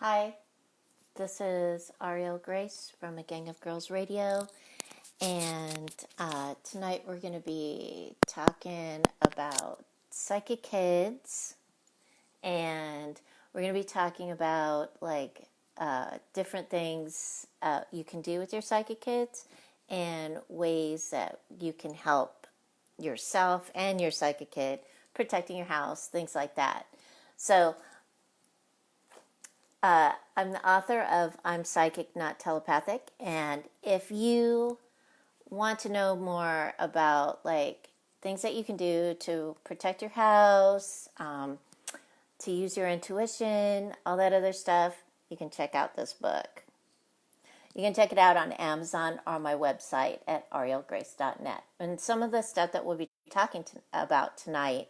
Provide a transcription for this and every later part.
Hi, this is Auriel Grace from A Gang of Girls Radio, and tonight we're going to be talking about psychic kids, and we're going to be talking about different things you can do with your psychic kids and ways that you can help yourself and your psychic kid protecting your house, things like that. So I'm the author of I'm Psychic, Not Telepathic, and if you want to know more about things that you can do to protect your house, to use your intuition, all that other stuff, you can check out this book. You can check it out on Amazon or my website at aurielgrace.net. And some of the stuff that we'll be talking about tonight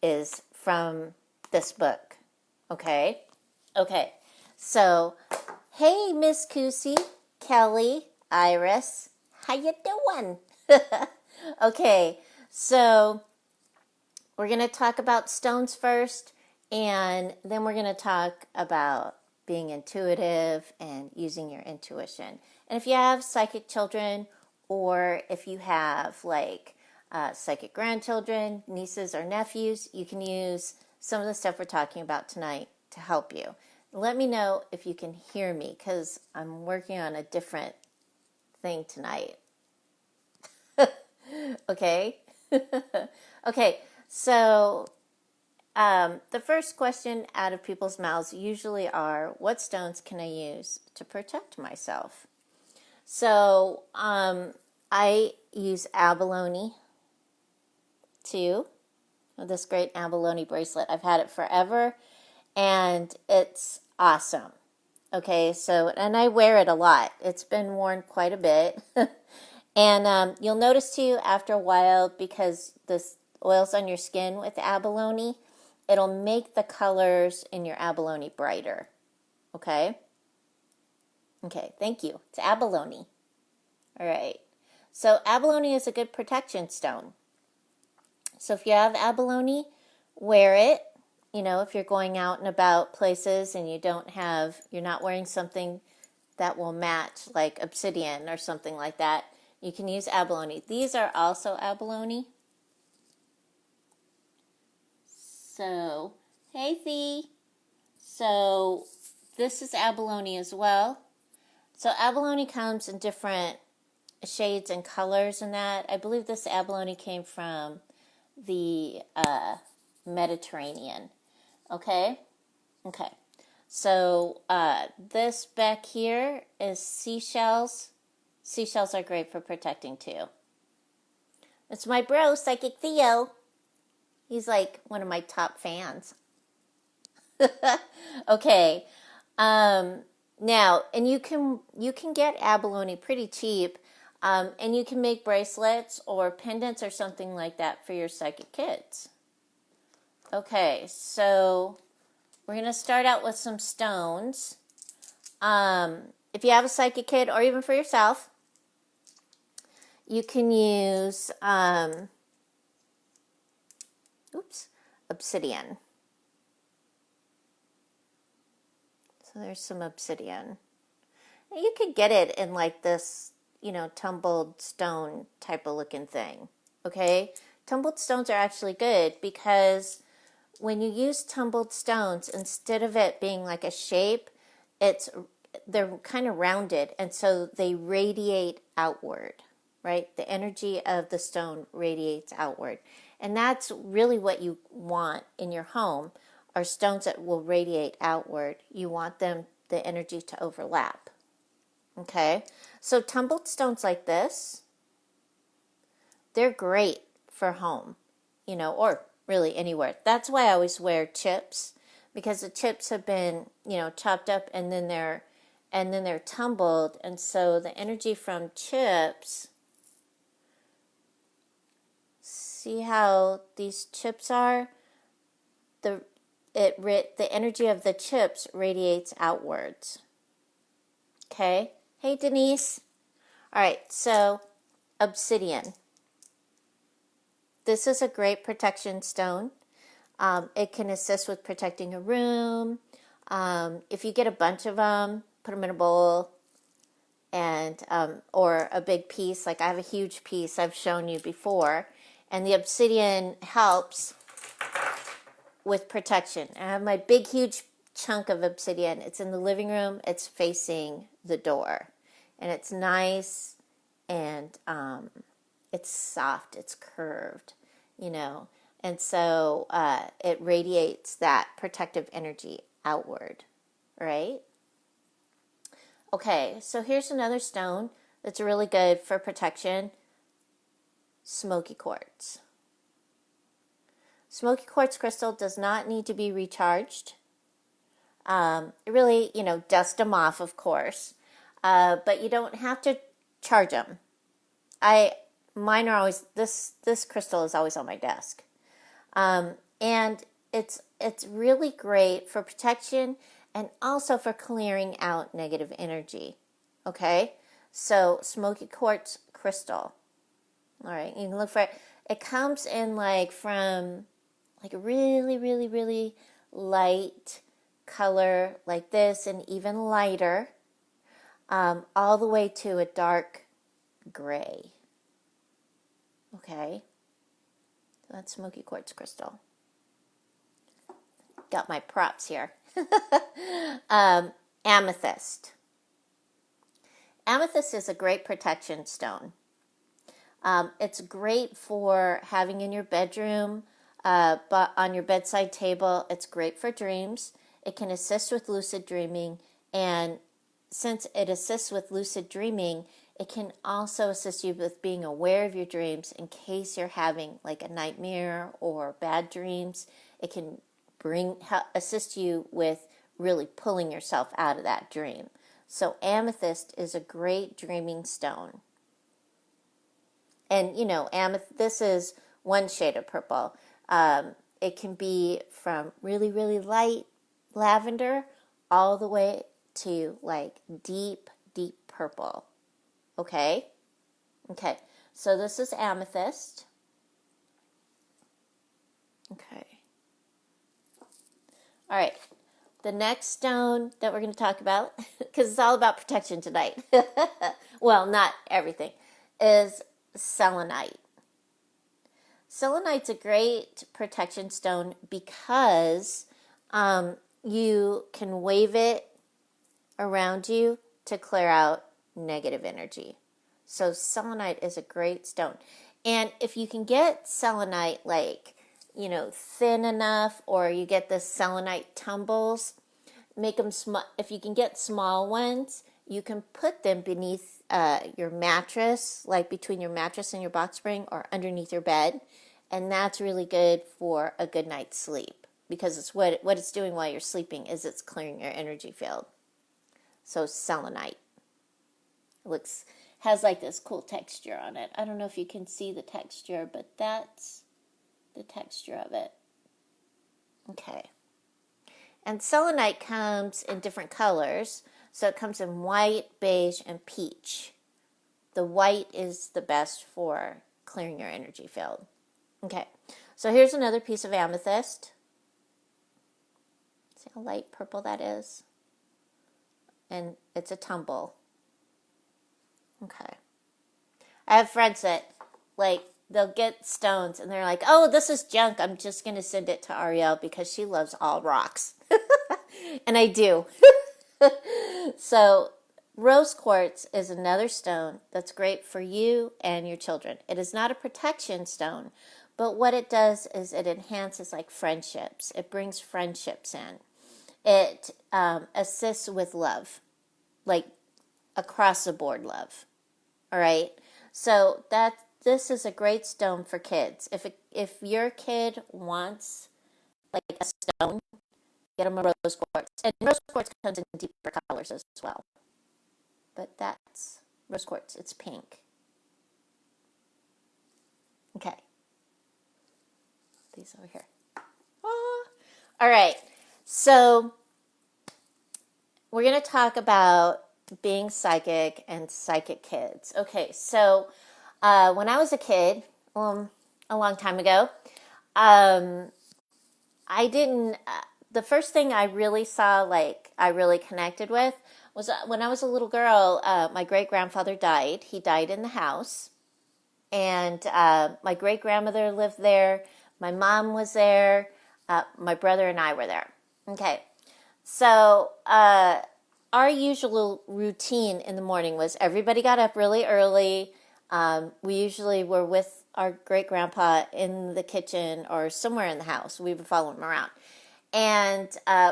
is from this book. Okay? Okay. So, hey, Miss Cousy, Kelly, Iris, how you doing? Okay, so we're going to talk about stones first, and then we're going to talk about being intuitive and using your intuition. And if you have psychic children, or if you have psychic grandchildren, nieces, or nephews, you can use some of the stuff we're talking about tonight to help you. Let me know if you can hear me, because I'm working on a different thing tonight. Okay? Okay, so the first question out of people's mouths usually are, what stones can I use to protect myself? So I use abalone too. This great abalone bracelet. I've had it forever, and it's awesome. Okay, so, and I wear it a lot. It's been worn quite a bit. And you'll notice too, after a while, because this oil's on your skin with abalone, it'll make the colors in your abalone brighter. Okay? Okay, thank you. It's abalone. All right. So abalone is a good protection stone. So if you have abalone, wear it. You know, if you're going out and about places and you're not wearing something that will match, like obsidian or something like that, you can use abalone. These are also abalone. So, hey Thee. So, this is abalone as well. So, abalone comes in different shades and colors and that. I believe this abalone came from the Mediterranean. Okay? Okay. So, this back here is seashells. Seashells are great for protecting too. It's my bro, Psychic Theo. He's like one of my top fans. Okay. Now, and you can get abalone pretty cheap, and you can make bracelets or pendants or something like that for your psychic kids. Okay, so we're going to start out with some stones. If you have a psychic kid, or even for yourself, you can use obsidian. So there's some obsidian. You could get it in like this, tumbled stone type of looking thing. Okay? Tumbled stones are actually good because when you use tumbled stones, instead of it being like a shape, they're kind of rounded, and so they radiate outward, right? The energy of the stone radiates outward. And that's really what you want in your home, are stones that will radiate outward. You want the energy to overlap. Okay? So tumbled stones like this, they're great for home, or really anywhere. That's why I always wear chips, because the chips have been, chopped up and then they're tumbled, and so the energy from chips, see how these chips are? The energy of the chips radiates outwards. Okay? Hey, Denise. All right, so obsidian. This is a great protection stone. It can assist with protecting a room. If you get a bunch of them, put them in a bowl, and or a big piece. Like I have a huge piece I've shown you before, and the obsidian helps with protection. I have my big, huge chunk of obsidian. It's in the living room. It's facing the door, and it's nice, and it's soft. It's curved, you know, and so it radiates that protective energy outward, right? Okay, so here's another stone that's really good for protection: smoky quartz. Smoky quartz crystal does not need to be recharged. Really, you know, dust them off, of course, but you don't have to charge them. Mine are always this crystal is always on my desk, and it's really great for protection and also for clearing out negative energy. Okay, so smoky quartz crystal. All right, you can look for it. It comes in from a really, really, really light color like this, and even lighter, all the way to a dark gray. Okay, so that's smoky quartz crystal. Got my props here. Amethyst. Amethyst is a great protection stone. It's great for having in your bedroom, but on your bedside table. It's great for dreams. It can assist with lucid dreaming, and since it assists with lucid dreaming, it can also assist you with being aware of your dreams in case you're having like a nightmare or bad dreams. It can assist you with really pulling yourself out of that dream. So amethyst is a great dreaming stone. And, you know, this is one shade of purple. It can be from really, really light lavender all the way to like deep, deep purple. Okay? Okay. So this is amethyst. Okay. All right. The next stone that we're going to talk about, because it's all about protection tonight. Well, not everything, is selenite. Selenite's a great protection stone because you can wave it around you to clear out negative energy. So selenite is a great stone. And if you can get selenite thin enough, or you get the selenite tumbles, make them small. If you can get small ones, you can put them beneath your mattress, like between your mattress and your box spring, or underneath your bed. And that's really good for a good night's sleep, because it's what it's doing while you're sleeping is it's clearing your energy field. So selenite has like this cool texture on it. I don't know if you can see the texture, but that's the texture of it. Okay. And selenite comes in different colors. So it comes in white, beige, and peach. The white is the best for clearing your energy field. Okay. So here's another piece of amethyst. See how light purple that is? And it's a tumble. Okay. I have friends that, they'll get stones and they're like, oh, this is junk. I'm just going to send it to Auriel because she loves all rocks. And I do. So rose quartz is another stone that's great for you and your children. It is not a protection stone, but what it does is it enhances friendships. It brings friendships in. It assists with love, across the board love. All right. So this is a great stone for kids. If your kid wants a stone, get them a rose quartz. And rose quartz comes in deeper colors as well. But that's rose quartz. It's pink. Okay. These over here. Ah. All right. So we're going to talk about being psychic and psychic kids. Okay. So when I was a kid, a long time ago, I didn't the first thing I really saw, like I really connected with, was when I was a little girl. My great grandfather died. He died in the house, and my great grandmother lived there. My mom was there. My brother and I were there. Okay, so our usual routine in the morning was everybody got up really early. We usually were with our great grandpa in the kitchen or somewhere in the house. We would follow him around. And,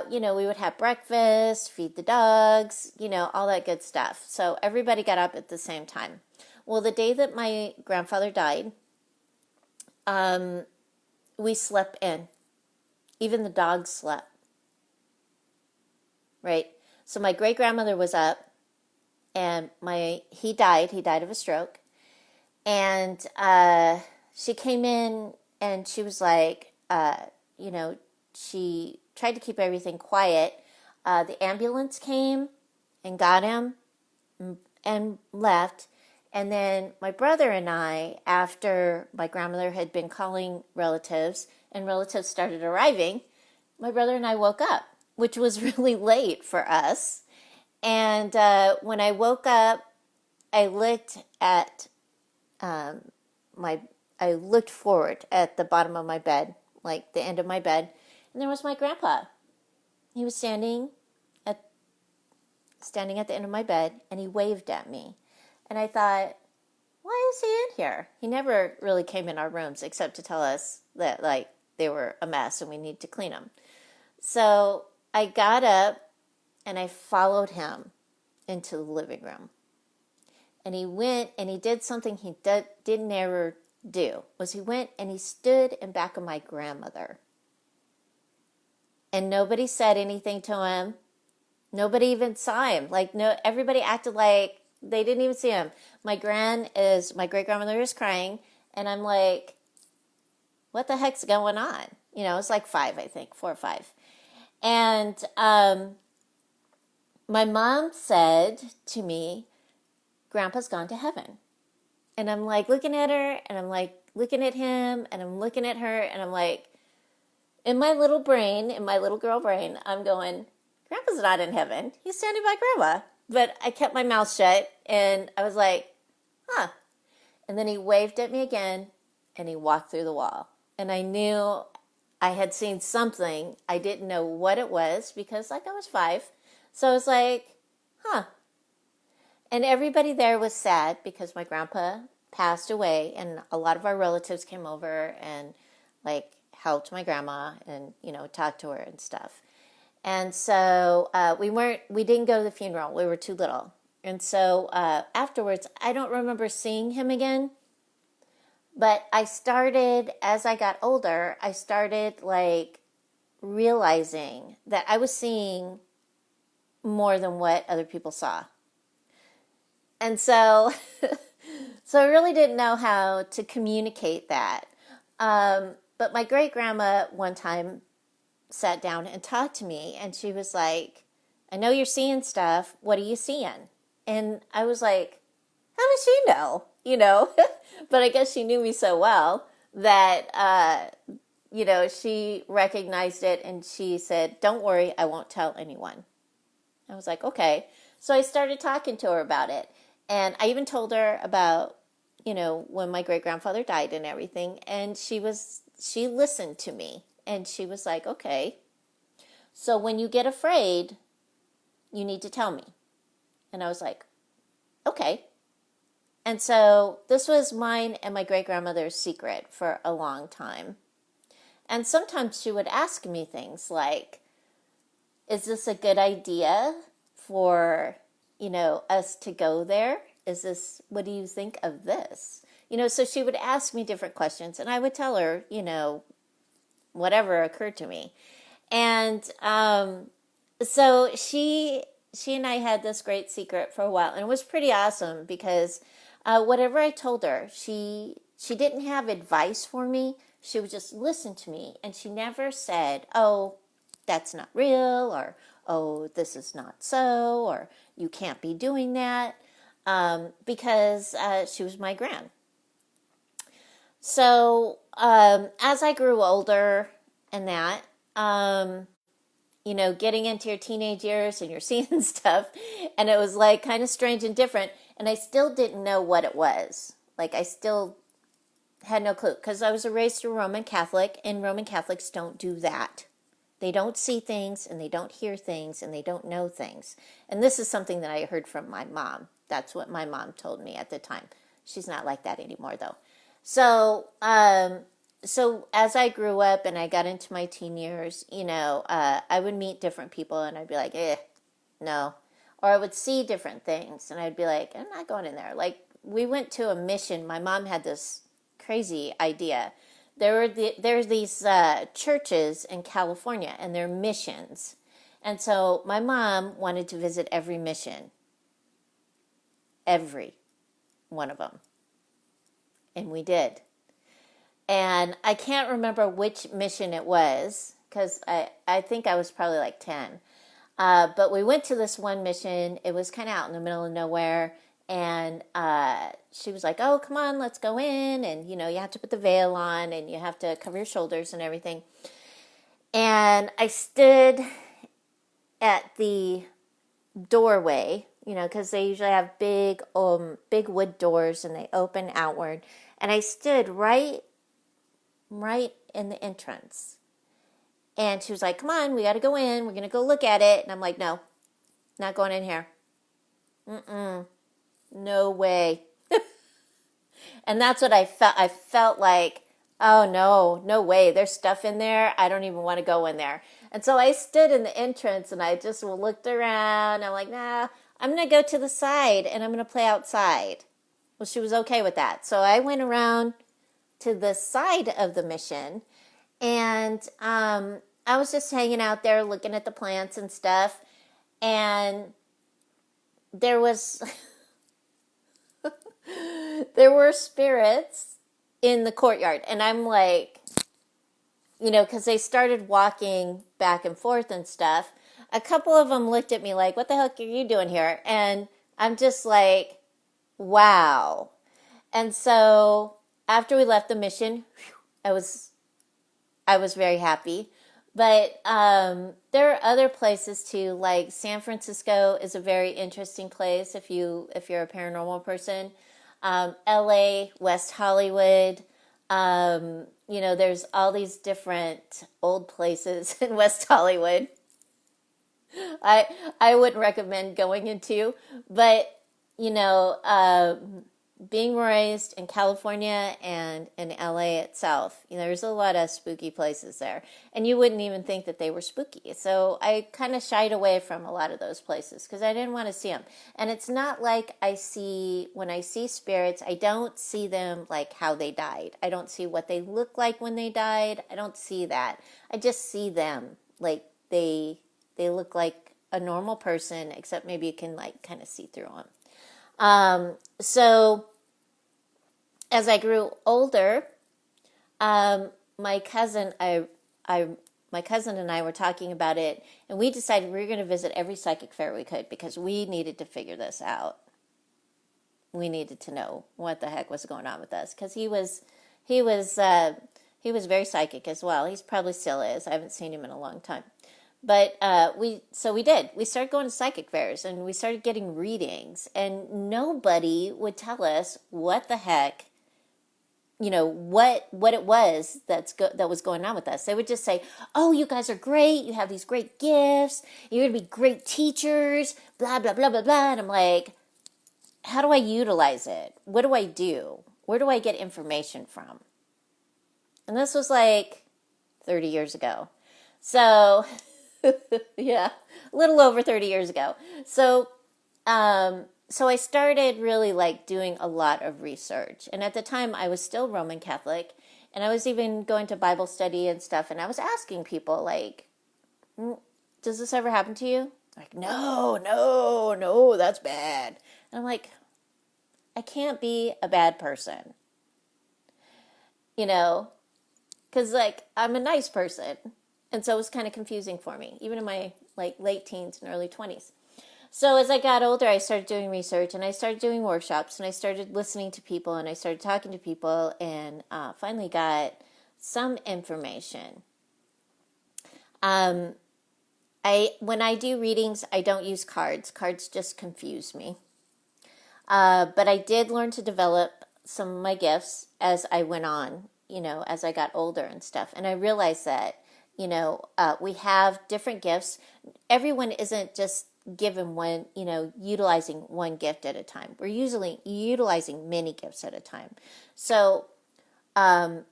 we would have breakfast, feed the dogs, all that good stuff. So everybody got up at the same time. Well, the day that my grandfather died, we slept in. Even the dogs slept. Right? So my great grandmother was up, and he died of a stroke. And she came in, and she was like, she tried to keep everything quiet. The ambulance came and got him and left. And then my brother and I, after my grandmother had been calling relatives and relatives started arriving, my brother and I woke up, which was really late for us. And when I woke up, I looked at I looked forward at the bottom of my bed, like the end of my bed, and there was my grandpa. He was standing at the end of my bed, and he waved at me. And I thought, why is he in here? He never really came in our rooms except to tell us that like they were a mess and we need to clean them. So I got up and I followed him into the living room. And he went and he did something he didn't ever do, was he went and he stood in back of my grandmother. And nobody said anything to him. Nobody even saw him. Like, no, everybody acted like they didn't even see him. My great grandmother is crying, and I'm like, what the heck's going on? It's like 5, I think, 4 or 5. And my mom said to me, Grandpa's gone to heaven. And I'm like looking at her, and I'm like looking at him, and I'm looking at her, and I'm like, in my little brain, in my little girl brain, I'm going, Grandpa's not in heaven. He's standing by Grandma. But I kept my mouth shut, and I was like, huh. And then he waved at me again, and he walked through the wall. And I knew I had seen something. I didn't know what it was because, I was 5. So I was like, huh. And everybody there was sad because my grandpa passed away, and a lot of our relatives came over and, helped my grandma and, talked to her and stuff. And so we didn't go to the funeral. We were too little. And so afterwards, I don't remember seeing him again. But as I got older, I started realizing that I was seeing more than what other people saw. And so, so I really didn't know how to communicate that. But my great grandma one time sat down and talked to me, and she was like, I know you're seeing stuff. What are you seeing? And I was like, how does she know? But I guess she knew me so well that, she recognized it, and she said, don't worry, I won't tell anyone. I was like, okay. So I started talking to her about it. And I even told her about, when my great grandfather died and everything. And she listened to me. And she was like, okay, so when you get afraid, you need to tell me. And I was like, okay. And so this was mine and my great-grandmother's secret for a long time. And sometimes she would ask me things like, is this a good idea for, us to go there? What do you think of this? So she would ask me different questions, and I would tell her, whatever occurred to me. And so she and I had this great secret for a while, and it was pretty awesome because whatever I told her, she didn't have advice for me. She would just listen to me, and she never said, oh, that's not real, or oh, this is not so, or you can't be doing that, because she was my gran. So as I grew older and that, getting into your teenage years and you're seeing stuff, and it was like kind of strange and different, and I still didn't know what it was. Like, I still had no clue, because I was raised a Roman Catholic, and Roman Catholics don't do that. They don't see things, and they don't hear things, and they don't know things. And this is something that I heard from my mom. That's what my mom told me at the time. She's not like that anymore, though. So as I grew up and I got into my teen years, I would meet different people, and I'd be like, no. Or I would see different things, and I'd be like, I'm not going in there. Like, we went to a mission. My mom had this crazy idea. There's these churches in California, and they're missions. And so my mom wanted to visit every mission. Every one of them. And we did. And I can't remember which mission it was, because I think I was probably like 10. But we went to this one mission. It was kind of out in the middle of nowhere. And she was like, oh, come on, let's go in. And, you have to put the veil on, and you have to cover your shoulders and everything. And I stood at the doorway, because they usually have big wood doors, and they open outward. And I stood right in the entrance. And she was like, come on, we got to go in. We're going to go look at it. And I'm like, no, not going in here. No way. And that's what I felt. I felt like, oh, no way. There's stuff in there. I don't even want to go in there. And so I stood in the entrance, and I just looked around. I'm like, nah, I'm going to go to the side, and I'm going to play outside. Well, she was okay with that. So I went around to the side of the mission, and I was just hanging out there looking at the plants and stuff, and there was there were spirits in the courtyard, and I'm like, because they started walking back and forth and stuff. A couple of them looked at me like, what the heck are you doing here? And I'm just like, wow. And so after we left the mission, I was very happy. But there are other places too, like San Francisco is a very interesting place if you're a paranormal person. LA, West Hollywood, there's all these different old places in West Hollywood. I wouldn't recommend going into, but being raised in California and in LA itself, there's a lot of spooky places there, and you wouldn't even think that they were spooky. So I kind of shied away from a lot of those places because I didn't want to see them. And it's not like when I see spirits, I don't see them like how they died. I don't see what they look like when they died. I don't see that. I just see them like they look like a normal person, except maybe you can like kind of see through them. So as I grew older, my cousin and I were talking about it, and we decided we were going to visit every psychic fair we could because we needed to figure this out. We needed to know what the heck was going on with us, because he was very psychic as well. He's probably still is. I haven't seen him in a long time. But we did. We started going to psychic fairs, and we started getting readings, and nobody would tell us what the heck, what it was that was going on with us. They would just say, "Oh, you guys are great. You have these great gifts. You're going to be great teachers, blah, blah, blah, blah, blah." And I'm like, how do I utilize it? What do I do? Where do I get information from? And this was like 30 years ago. So... yeah, a little over 30 years ago. So I started really like doing a lot of research. And at the time I was still Roman Catholic, and I was even going to Bible study and stuff. And I was asking people like, does this ever happen to you? Like, no, that's bad. And I'm like, I can't be a bad person, because like I'm a nice person. And so it was kind of confusing for me, even in my like late teens and early 20s. So as I got older, I started doing research, and I started doing workshops, and I started listening to people, and I started talking to people, and finally got some information. I When I do readings, I don't use cards. Cards just confuse me. But I did learn to develop some of my gifts as I went on, as I got older and stuff. And I realized that, we have different gifts. Everyone isn't just given one, utilizing one gift at a time. We're usually utilizing many gifts at a time. So the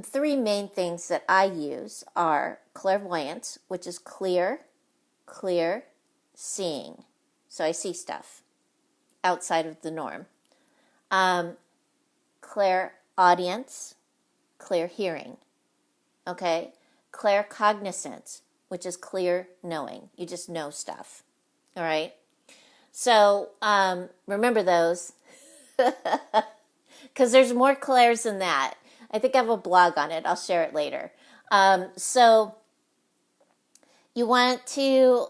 three main things that I use are clairvoyance, which is clear seeing. So I see stuff outside of the norm. Clairaudience, clear hearing. Okay? Claircognizance, which is clear knowing. You just know stuff. All right? So remember those, because there's more clairs than that. I think I have a blog on it. I'll share it later. So you want to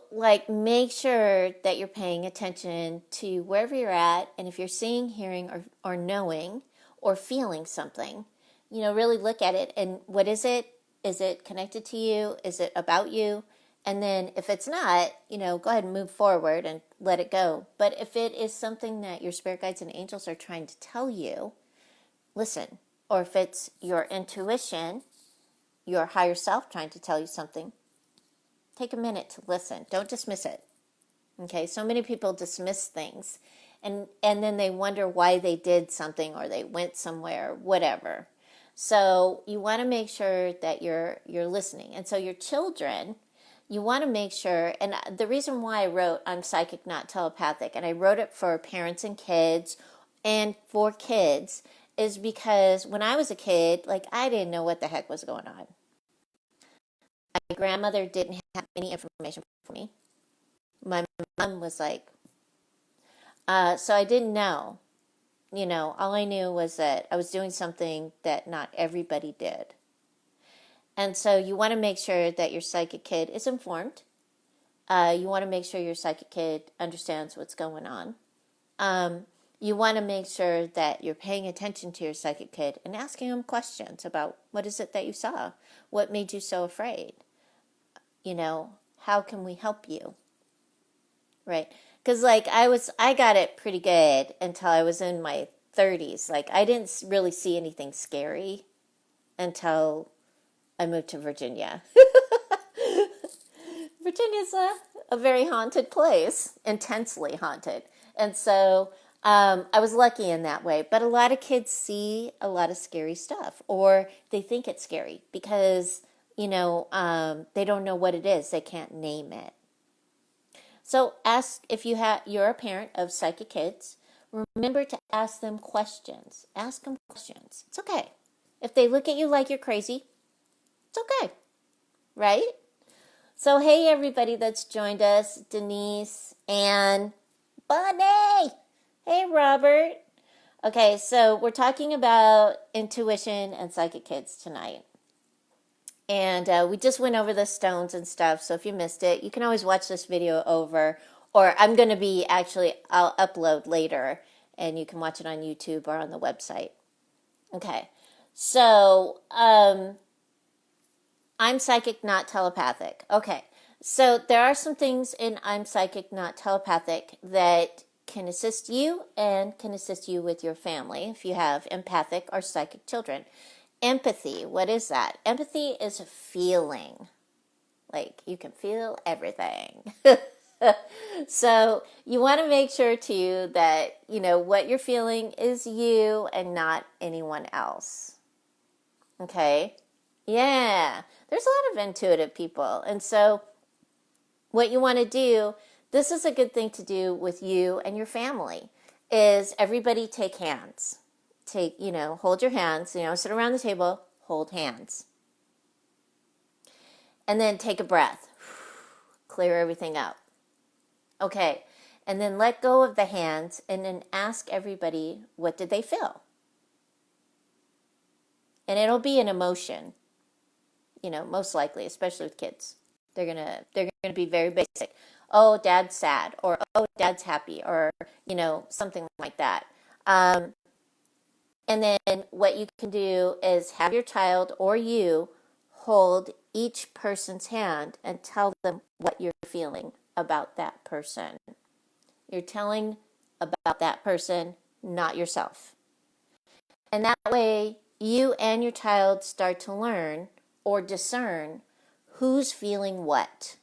make sure that you're paying attention to wherever you're at, and if you're seeing, hearing, or knowing or feeling something, really look at it. And what is it? Is it connected to you? Is it about you? And then if it's not, go ahead and move forward and let it go. But if it is something that your spirit guides and angels are trying to tell you, listen. Or if it's your intuition, your higher self trying to tell you something, take a minute to listen. Don't dismiss it. Okay, so many people dismiss things, and then they wonder why they did something or they went somewhere, whatever. So you want to make sure that you're listening. And so your children, you want to make sure, and the reason why I wrote I'm Psychic, Not Telepathic, and I wrote it for parents and kids and for kids, is because when I was a kid, I didn't know what the heck was going on. My grandmother didn't have any information for me. My mom was so I didn't know. All I knew was that I was doing something that not everybody did. And so you want to make sure that your psychic kid is informed. You want to make sure your psychic kid understands what's going on. You want to make sure that you're paying attention to your psychic kid and asking them questions about what is it that you saw? What made you so afraid? How can we help you? Right? Because I got it pretty good until I was in my 30s. I didn't really see anything scary until I moved to Virginia. Virginia's a very haunted place, intensely haunted. And so I was lucky in that way. But a lot of kids see a lot of scary stuff, or they think it's scary because, they don't know what it is. They can't name it. So ask if you're a parent of psychic kids. Remember to ask them questions. Ask them questions. It's okay. If they look at you like you're crazy, it's okay. Right? So hey everybody that's joined us, Denise, Anne, Bunny. Hey Robert. Okay, so we're talking about intuition and psychic kids tonight. And we just went over the stones and stuff, so if you missed it, you can always watch this video over, or I'll upload later, and you can watch it on YouTube or on the website. Okay, so I'm Psychic, Not Telepathic. Okay, so there are some things in I'm Psychic, Not Telepathic that can assist you and can assist you with your family if you have empathic or psychic children. Empathy, what is that? Empathy is a feeling. You can feel everything. So you want to make sure too that, what you're feeling is you and not anyone else. Okay? Yeah. There's a lot of intuitive people. And so what you want to do, this is a good thing to do with you and your family, is everybody take hands. Hold your hands, sit around the table, hold hands. And then take a breath. Clear everything up. Okay. And then let go of the hands and then ask everybody, what did they feel? And it'll be an emotion, most likely, especially with kids. They're gonna be very basic. Oh, dad's sad, or oh, dad's happy, or something like that. And then what you can do is have your child or you hold each person's hand and tell them what you're feeling about that person. You're telling about that person, not yourself. And that way, you and your child start to learn or discern who's feeling what.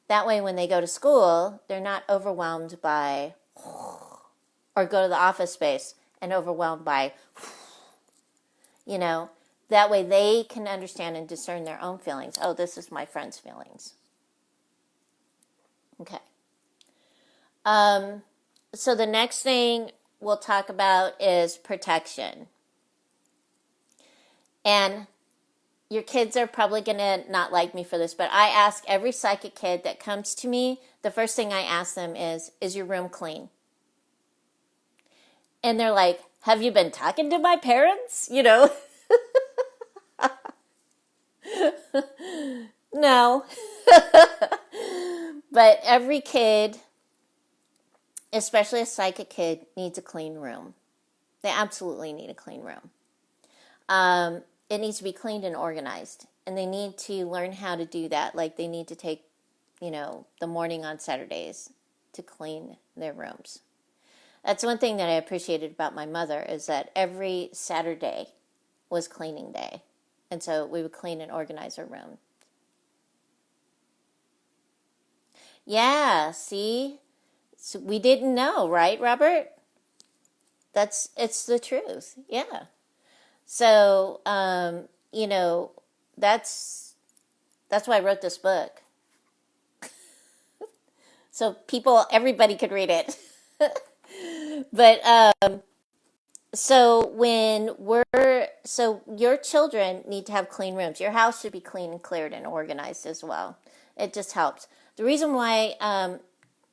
That way, when they go to school, they're not overwhelmed by, or go to the office space and overwhelmed by, that way they can understand and discern their own feelings. Oh, this is my friend's feelings. Okay. So the next thing we'll talk about is protection. And your kids are probably going to not like me for this, but I ask every psychic kid that comes to me, the first thing I ask them is your room clean? And they're like, have you been talking to my parents? No. But every kid, especially a psychic kid, needs a clean room. They absolutely need a clean room. It needs to be cleaned and organized. And they need to learn how to do that. Like they need to take, the morning on Saturdays to clean their rooms. That's one thing that I appreciated about my mother is that every Saturday was cleaning day. And so we would clean and organize our room. Yeah, see? So we didn't know, right, Robert? It's the truth. Yeah. So, that's why I wrote this book. So everybody could read it. But, so your children need to have clean rooms. Your house should be clean and cleared and organized as well. It just helps. The reason why,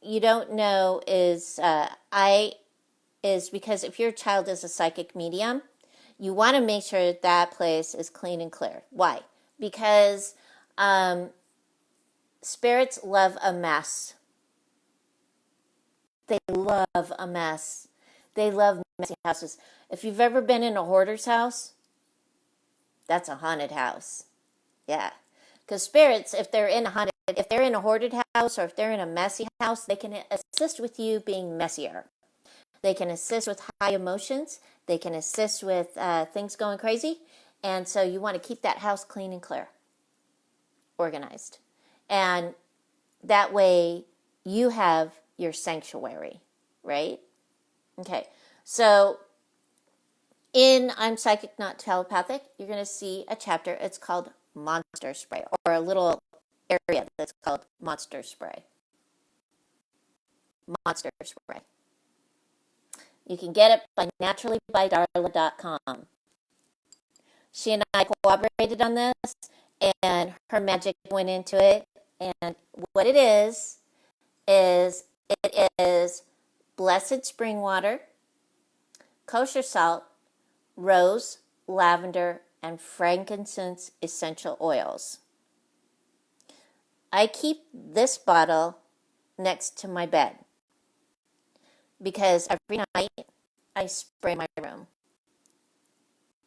you don't know is because if your child is a psychic medium, you want to make sure that place is clean and clear. Why? Because spirits love a mess. They love a mess. They love messy houses. If you've ever been in a hoarder's house, that's a haunted house. Yeah. Because spirits, if they're in a hoarded house or if they're in a messy house, they can assist with you being messier. They can assist with high emotions. They can assist with things going crazy. And so you want to keep that house clean and clear, organized. And that way you have your sanctuary, right? Okay. So in I'm Psychic, Not Telepathic, you're going to see a chapter. It's called Monster Spray, or a little area that's called Monster Spray. Monster Spray. You can get it by naturallybydarla.com. She and I cooperated on this, and her magic went into it. And what it is blessed spring water, kosher salt, rose, lavender, and frankincense essential oils. I keep this bottle next to my bed because every night I spray my room.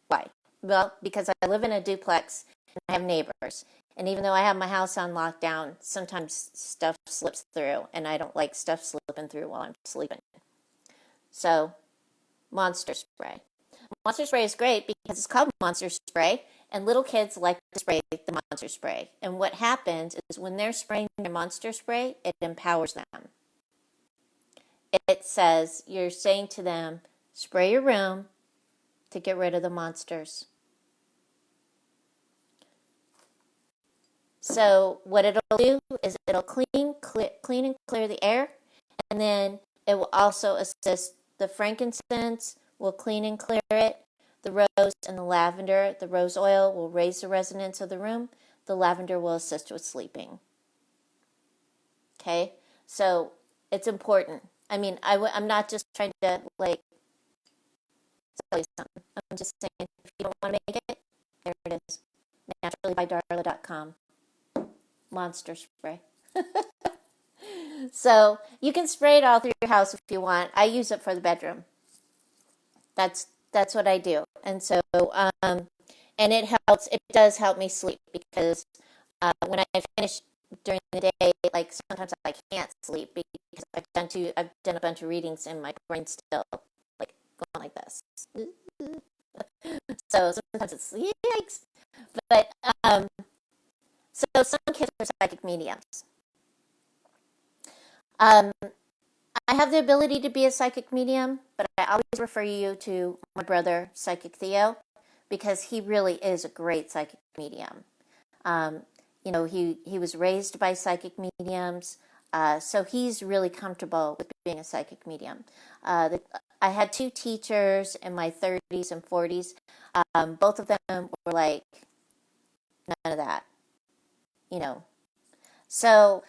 Why? Well, because I live in a duplex and I have neighbors. And even though I have my house on lockdown, sometimes stuff slips through, and I don't like stuff slipping through while I'm sleeping. So, Monster Spray. Monster Spray is great because it's called Monster Spray, and little kids like to spray the Monster Spray. And what happens is when they're spraying their Monster Spray, it empowers them. It says, you're saying to them, spray your room to get rid of the monsters. So what it'll do is it'll clean and clear the air, and then it will also assist. The frankincense will clean and clear it. The rose and the lavender, the rose oil will raise the resonance of the room. The lavender will assist with sleeping. Okay, so it's important. I mean, I'm not just trying to tell you something. I'm just saying, if you don't want to make it, there it is. Naturallybydarla.com. Monster Spray. So you can spray it all through your house if you want. I use it for the bedroom. That's what I do. And so And it does help me sleep because when I finish during the day, like sometimes I can't sleep because I've done a bunch of readings and my brain's still like going like this. So sometimes it's yikes. But so some kids are psychic mediums. Um, I have the ability to be a psychic medium, but I always refer you to my brother, Psychic Theo, because he really is a great psychic medium. Um, he was raised by psychic mediums, so he's really comfortable with being a psychic medium. I had two teachers in my 30s and 40s. Both of them were like, none of that, you know. So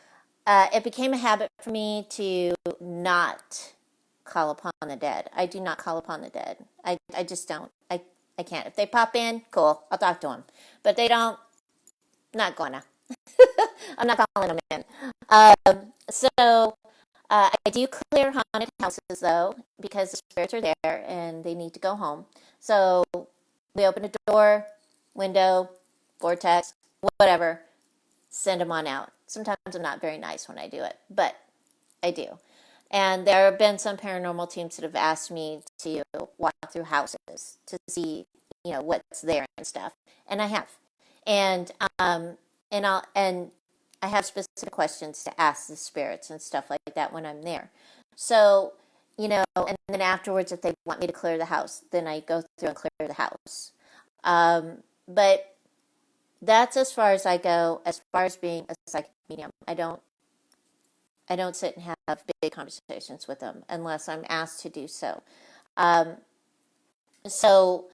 it became a habit for me to not call upon the dead. I do not call upon the dead. I just don't. I can't. If they pop in, cool, I'll talk to them. But if they don't, not gonna. I'm not calling them in. So I do clear haunted houses though, because the spirits are there and they need to go home. So we open a door, window, vortex, whatever, send them on out. Sometimes I'm not very nice when I do it, but I do. And there have been some paranormal teams that have asked me to walk through houses to see, what's there and stuff, and I have. And and I have specific questions to ask the spirits and stuff like that when I'm there. So, and then afterwards, if they want me to clear the house, then I go through and clear the house. But that's as far as I go as far as being a psychic medium. I don't sit and have big conversations with them unless I'm asked to do so. Um, so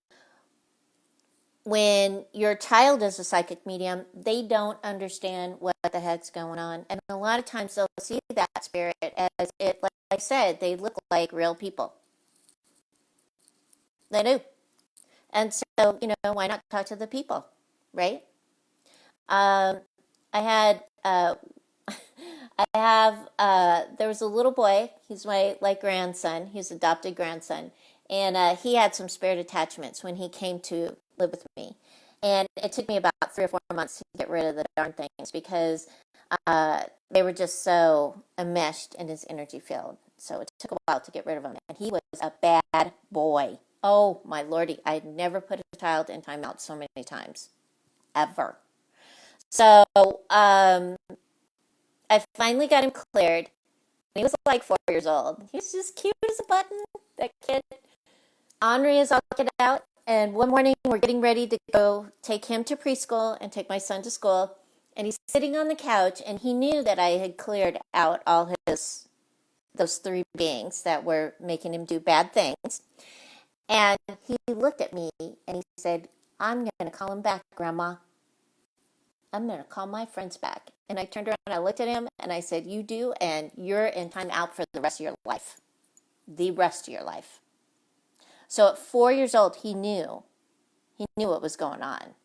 when your child is a psychic medium, they don't understand what the heck's going on. And a lot of times they'll see that spirit as it, like I said, they look like real people. They do. And so, why not talk to the people, right? Um, I had, there was a little boy, he's my, like, grandson, he's adopted grandson, and he had some spirit attachments when he came to live with me. And it took me about 3 or 4 months to get rid of the darn things because they were just so enmeshed in his energy field. So it took a while to get rid of them. And he was a bad boy. Oh, my lordy. I'd never put a child in timeout so many times. Ever. So I finally got him cleared. He was like 4 years old. He was just cute as a button. That kid. Henri is all get out. And one morning we're getting ready to go take him to preschool and take my son to school. And he's sitting on the couch and he knew that I had cleared out all those three beings that were making him do bad things. And he looked at me and he said, I'm going to call him back, Grandma. I'm going to call my friends back. And I turned around and I looked at him and I said, you do, and you're in time out for the rest of your life. The rest of your life. So at 4 years old, he knew what was going on.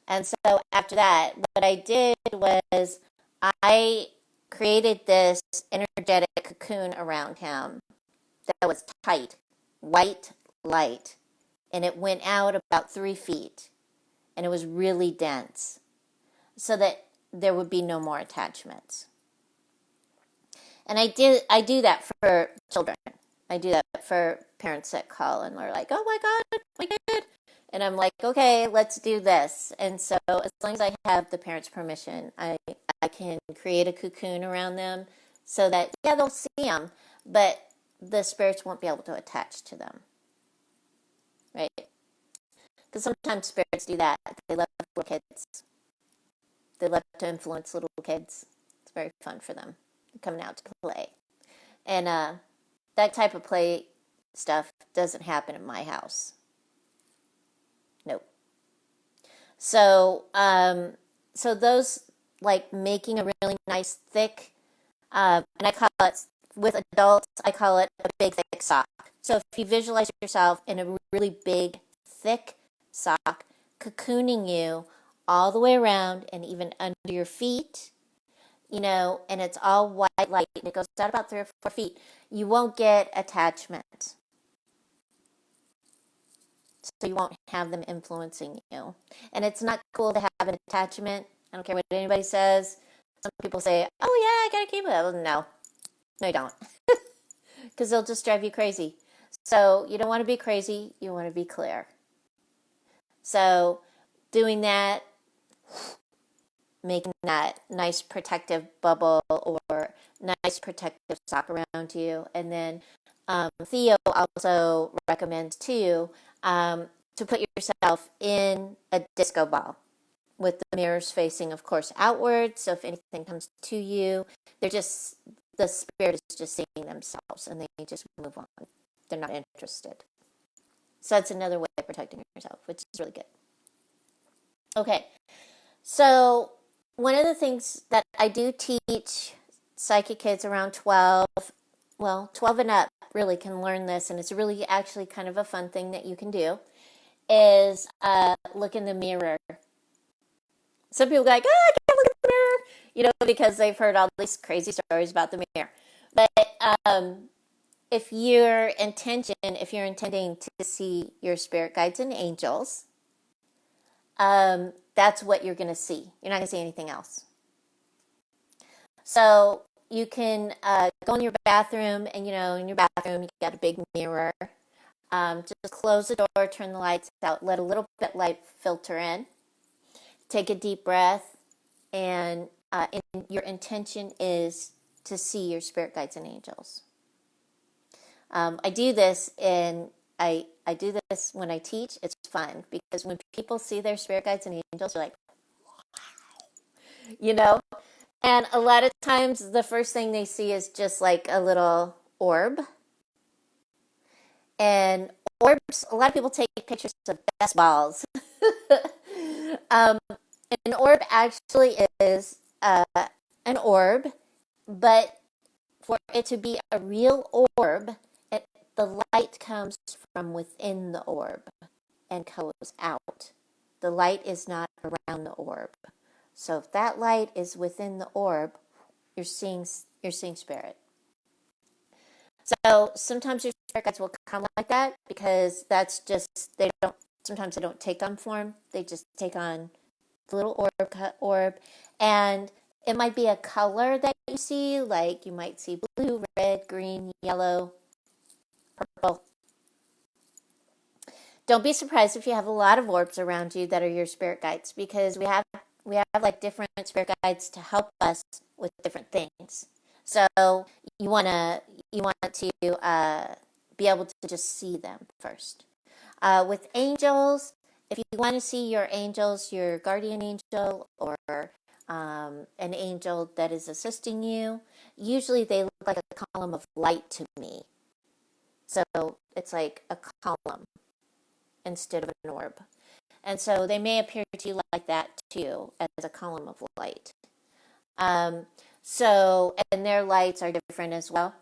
And so after that, what I did was I created this energetic cocoon around him that was tight, white light, and it went out about 3 feet, and it was really dense, so that there would be no more attachments. And I do that for children. I do that for parents that call and they're like, oh my God, my kid. And I'm like, okay, let's do this. And so as long as I have the parents' permission, I can create a cocoon around them so that, yeah, they'll see them, but the spirits won't be able to attach to them. Right? Because sometimes spirits do that. They love little kids. They love to influence little kids. It's very fun for them coming out to play. And that type of play stuff doesn't happen in my house. Nope. So, so those, like making a really nice thick, and I call it, with adults, I call it a big thick sock. So if you visualize yourself in a really big thick sock, cocooning you all the way around and even under your feet, and it's all white light, and it goes out about 3 or 4 feet, you won't get attachment. So you won't have them influencing you. And it's not cool to have an attachment. I don't care what anybody says. Some people say, oh yeah, I gotta keep it. Well, no, you don't. Because they'll just drive you crazy. So you don't want to be crazy. You want to be clear. So doing that, making that nice protective bubble or nice protective sock around you. And then Theo also recommends too to put yourself in a disco ball with the mirrors facing, of course, outward. So if anything comes to you, the spirit is just seeing themselves and they just move on. They're not interested. So that's another way of protecting yourself, which is really good. Okay, so one of the things that I do teach psychic kids around 12, well, 12 and up really can learn this, and it's really actually kind of a fun thing that you can do, is look in the mirror. Some people go like, oh, I can't look in the mirror, because they've heard all these crazy stories about the mirror. But if you're intending to see your spirit guides and angels, that's what you're going to see. You're not going to see anything else. So you can go in your bathroom, and in your bathroom you got a big mirror. Just close the door, turn the lights out, let a little bit of light filter in. Take a deep breath, and your intention is to see your spirit guides and angels. I do this when I teach. It's fun because when people see their spirit guides and angels, they're like, wow, And a lot of times the first thing they see is just like a little orb. And orbs, a lot of people take pictures of basketballs. An orb actually is an orb, but for it to be a real orb, the light comes from within the orb and goes out. The light is not around the orb. So if that light is within the orb, you're seeing spirit. So sometimes your spirit guides will come like that because sometimes they don't take on form. They just take on the little orb. And it might be a color that you see, like you might see blue, red, green, yellow, purple. Don't be surprised if you have a lot of orbs around you that are your spirit guides, because we have like different spirit guides to help us with different things. So you want to be able to just see them first. With angels, if you want to see your angels, your guardian angel or an angel that is assisting you, usually they look like a column of light to me. So it's like a column instead of an orb. And so they may appear to you like that too, as a column of light. And their lights are different as well.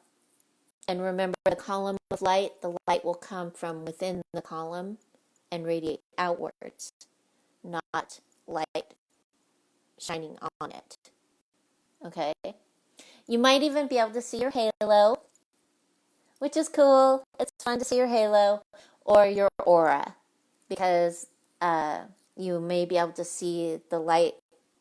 And remember, the column of light, the light will come from within the column and radiate outwards, not light shining on it. Okay? You might even be able to see your halo, which is cool. It's fun to see your halo or your aura, because you may be able to see the light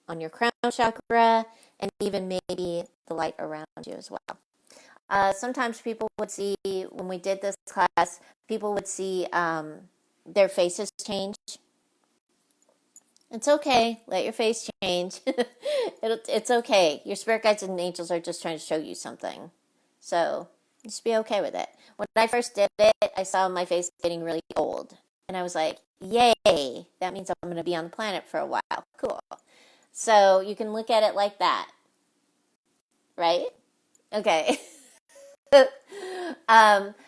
on your crown chakra and even maybe the light around you as well. Sometimes people would see, when we did this class, people would see their faces change. It's okay. Let your face change. It's okay. Your spirit guides and angels are just trying to show you something. So just be okay with it. When I first did it, I saw my face getting really old. And I was like, yay, that means I'm going to be on the planet for a while. Cool. So you can look at it like that. Right? Okay.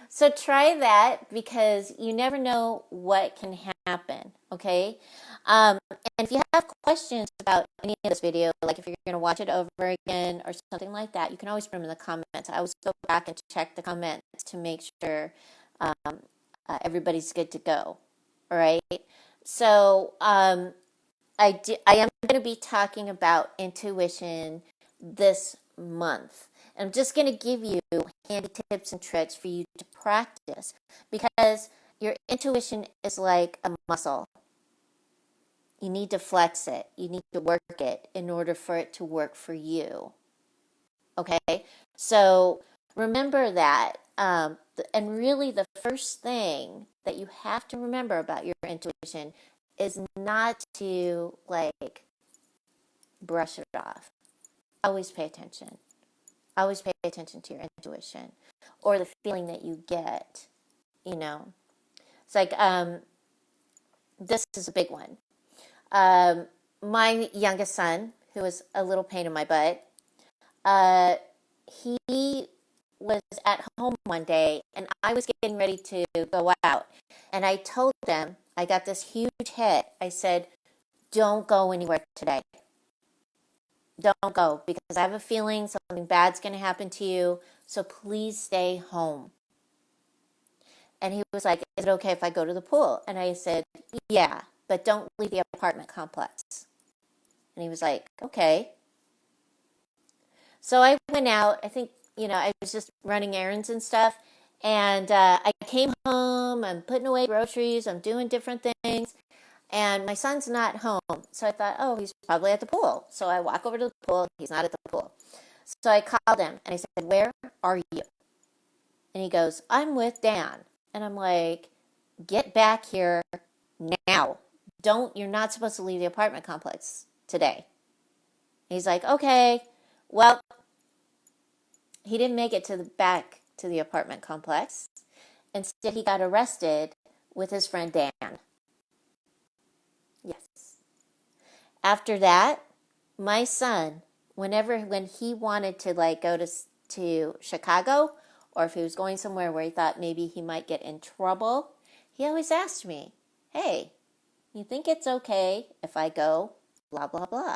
So try that, because you never know what can happen. Okay? And if you have questions about any of this video, like if you're going to watch it over again or something like that, you can always put them in the comments. I always go back and check the comments to make sure everybody's good to go. All right? So I am going to be talking about intuition this month. I'm just going to give you handy tips and tricks for you to practice, because your intuition is like a muscle. You need to flex it. You need to work it in order for it to work for you. Okay? So remember that. And really, the first thing that you have to remember about your intuition is not to like brush it off. Always pay attention. Always pay attention to your intuition or the feeling that you get. You know, it's like this is a big one. My youngest son, who was a little pain in my butt, he was at home one day and I was getting ready to go out. And I told him, I got this huge hit. I said, don't go anywhere today. Don't go because I have a feeling something bad's going to happen to you. So please stay home. And he was like, is it okay if I go to the pool? And I said, yeah, but don't leave the apartment complex. And he was like, okay. So I went out. I think, I was just running errands and stuff. And I came home. I'm putting away groceries. I'm doing different things. And my son's not home. So I thought, oh, he's probably at the pool. So I walk over to the pool. He's not at the pool. So I called him and I said, where are you? And he goes, I'm with Dan. And I'm like, get back here now. You're not supposed to leave the apartment complex today. He's like, okay. Well, he didn't make it back to the apartment complex. Instead, he got arrested with his friend Dan. Yes. After that, my son, when he wanted to go to Chicago, or if he was going somewhere where he thought maybe he might get in trouble, he always asked me, hey, you think it's okay if I go blah, blah, blah?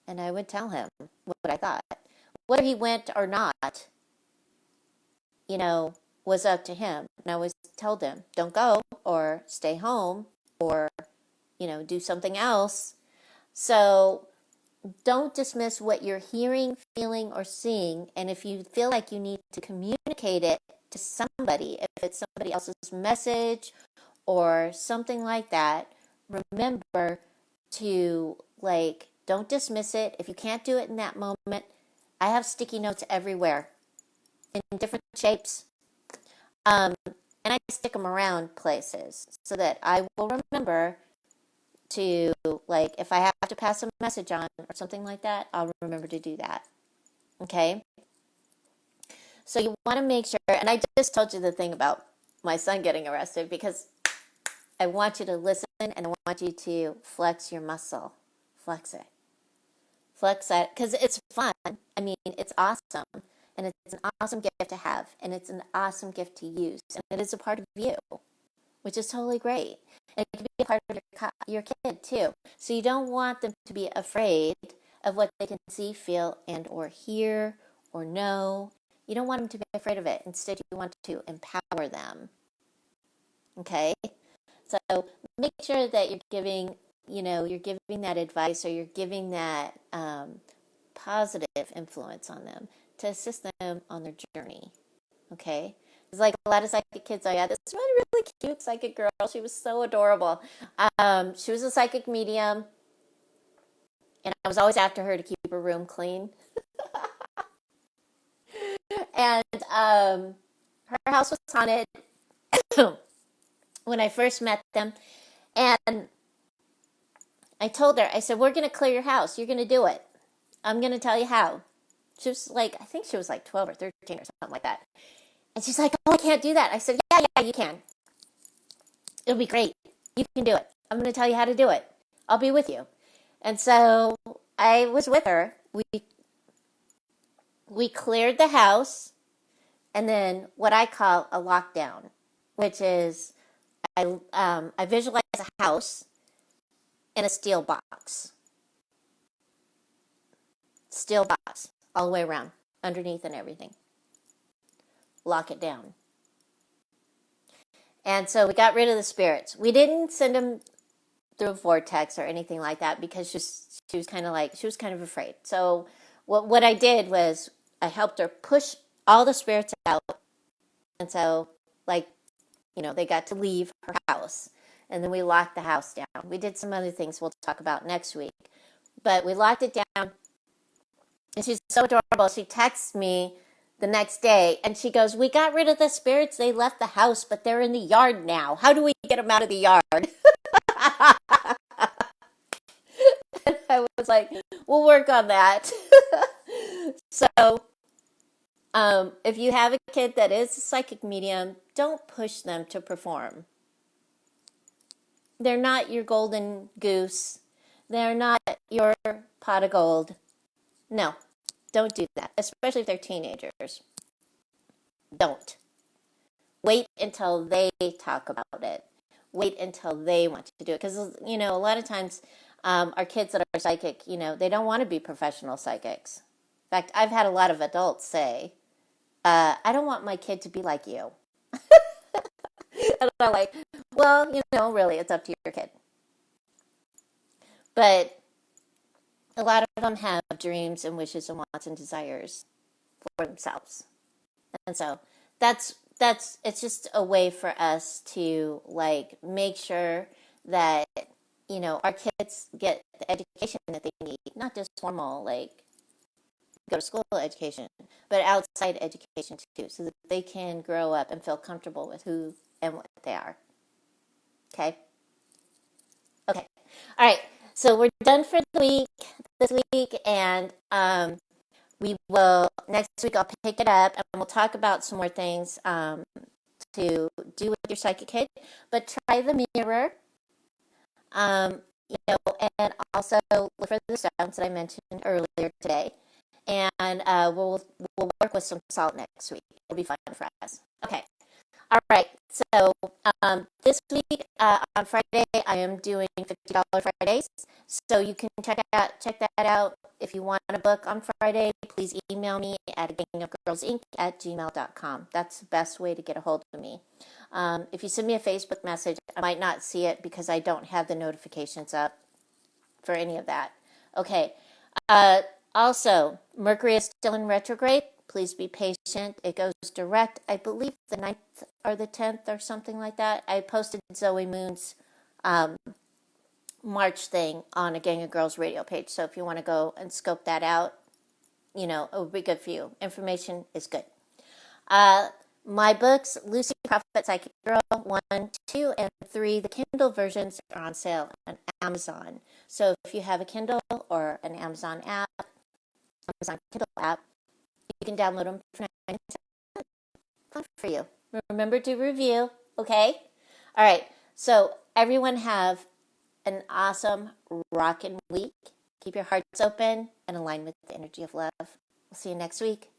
And I would tell him what I thought. Whether he went or not, was up to him. And I always told him, don't go or stay home or, do something else. So don't dismiss what you're hearing, feeling, or seeing. And if you feel like you need to communicate it to somebody, if it's somebody else's message or something like that, remember to don't dismiss it. If you can't do it in that moment, I have sticky notes everywhere in different shapes. And I stick them around places so that I will remember to, if I have to pass a message on or something like that, I'll remember to do that. Okay? So you want to make sure, and I just told you the thing about my son getting arrested because I want you to listen and I want you to flex your muscle. Flex it. Flex that because it's fun. I mean, it's awesome. And it's an awesome gift to have. And it's an awesome gift to use. And it is a part of you, which is totally great. And it can be a part of your kid, too. So you don't want them to be afraid of what they can see, feel, and or hear or know. You don't want them to be afraid of it. Instead, you want to empower them. Okay? So make sure that you're giving that advice or you're giving that positive influence on them to assist them on their journey. Okay? It's like a lot of psychic kids. I had this really, really cute psychic girl. She was so adorable. She was a psychic medium, and I was always after her to keep her room clean. And her house was haunted when I first met them. And I told her, I said, we're going to clear your house. You're going to do it. I'm going to tell you how. She was I think she was 12 or 13 or something like that. And she's like, oh, I can't do that. I said, yeah, you can. It'll be great. You can do it. I'm going to tell you how to do it. I'll be with you. And so I was with her. We cleared the house, and then what I call a lockdown, which is I visualize a house in a steel box. Steel box all the way around, underneath and everything. Lock it down. And so we got rid of the spirits. We didn't send them through a vortex or anything like that because she was kind of afraid. So what I did was I helped her push all the spirits out. And so they got to leave her house. And then we locked the house down. We did some other things we'll talk about next week. But we locked it down. And she's so adorable. She texts me the next day and she goes, "We got rid of the spirits. They left the house, but they're in the yard now. How do we get them out of the yard?" And I was like, "We'll work on that." So, if you have a kid that is a psychic medium, don't push them to perform. They're not your golden goose. They're not your pot of gold. No, don't do that, especially if they're teenagers. Don't. Wait until they talk about it. Wait until they want to do it. Because, a lot of times our kids that are psychic, they don't want to be professional psychics. In fact, I've had a lot of adults say, "I don't want my kid to be like you." And I'm like, well, really, it's up to your kid. But a lot of them have dreams and wishes and wants and desires for themselves. And so it's just a way for us to make sure that our kids get the education that they need, not just formal go to school education, but outside education too, so that they can grow up and feel comfortable with who and what they are. Okay. All right. So we're done for this week, and we will next week. I'll pick it up, and we'll talk about some more things to do with your psychic kid. But try the mirror, and also look for the stones that I mentioned earlier today. And we'll work with some salt next week. It'll be fun for us. Okay. All right. So this week on Friday, I am doing $50 Fridays. So you can check that out. If you want a book on Friday, please email me at gangofgirlsinc@gmail.com. That's the best way to get a hold of me. If you send me a Facebook message, I might not see it because I don't have the notifications up for any of that. Okay. Also, Mercury is still in retrograde. Please be patient. It goes direct, I believe, the 9th or the 10th or something like that. I posted Zoe Moon's March thing on a Gang of Girls radio page. So if you want to go and scope that out, it would be good for you. Information is good. My books, Lucy Prophet Psychic Girl 1, 2, and 3, the Kindle versions are on sale on Amazon. So if you have a Kindle or an Amazon Kindle app, you can download them for 9 cents. Fun for you. Remember to review, okay? All right. So everyone have an awesome, rockin' week. Keep your hearts open and align with the energy of love. We'll see you next week.